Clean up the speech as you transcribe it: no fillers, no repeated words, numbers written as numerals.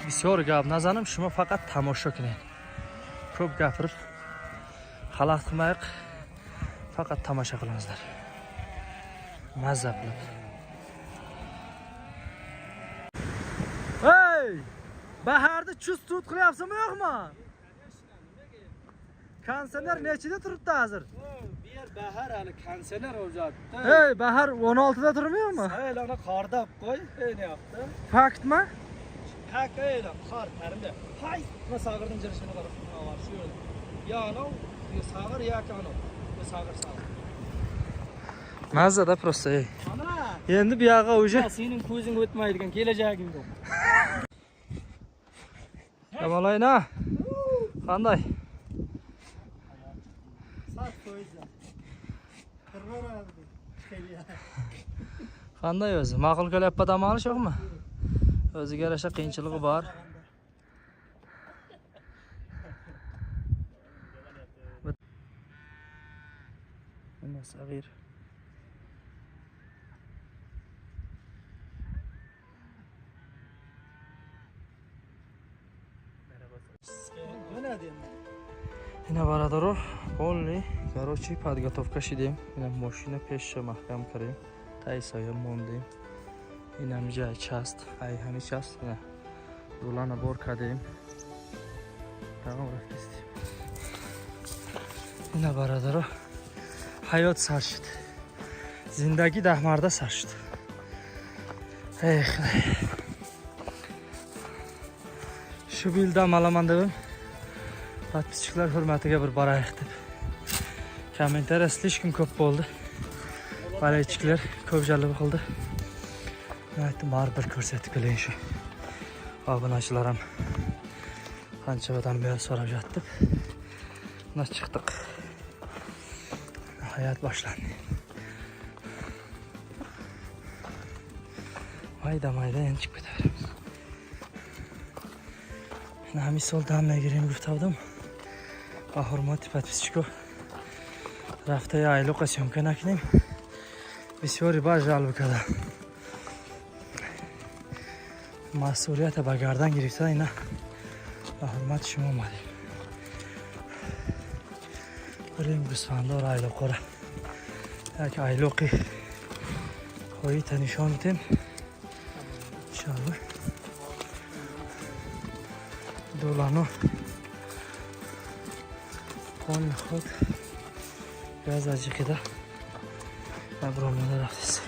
Bisyor gap nazarim shuma faqat tomosha qiling. Ko'p gapirib xalaqit qilmayq, faqat tomosha qilamizlar. Mazza qilib. Hey! Baharda chust tut qilyapsizmi yo'qmi? Konsertlar nechida turibdi hozir? Bu yer bahar hali konsertlar o'zatdi. Hey, bahar 16 da turmuyormi? Hayır ana qarda qo'y, ne yaptı? Faktmi? Hak öyle, qar tarimda. Hay, bu sağırdan jirishini qarab var shu yerda. Ya ana, bu sağır ya kana. Bu sağır. Mazza просто. Ana. Endi bu yoqqa уже Sening ko'zing o'tmaydigan kelajaging yo'q. Kamalayna. Qanday? Sat qo'ysan. Qirg'aradi. Qanday o'zi? Ma'qul kelyapti dam olish yo'qmi? O'ziga yarasha qiyinchiligi bor. Mana sag'ir. Ина бародаро, полный, короче, подготовка шидем. Ина машина пешша махкам карим. Тайсая мондем. Инам жай част, ай ҳами част. Ина рулана бор кадем. Тамом рафтистим. Ина бародаро, ҳаёт сар шуд. Зиндагӣ даҳмарда сар шуд. Эх. Shu bildan malaman dedim. Подписчиклар hurmatiga bir borayıq deb. Kommentariya слишком ko'p bo'ldi. Bolachiklar ko'pchilik qildi. Men aytdim, baribir ko'rsatib qo'ying shu. Obunachilar ham qancha odam beri so'rab yotdi. Mana chiqdik. Hayot boshlandi. Mayda endi chiqib ketaveramiz. Misol дамя гирем гуфтавдам. Ба ҳурмати подписчиков рафтаи айлоқа съёмка накунем. Бисёри ба жалоб кардам. Масъулият ба гардан гирифта ина ба ҳурмати шумо омадем. Барем гӯсфандор айлоқора як айлоқи хоита нишон дидем. Иншаллоҳ Долано он ход газ ажиқида абромада рафтаст.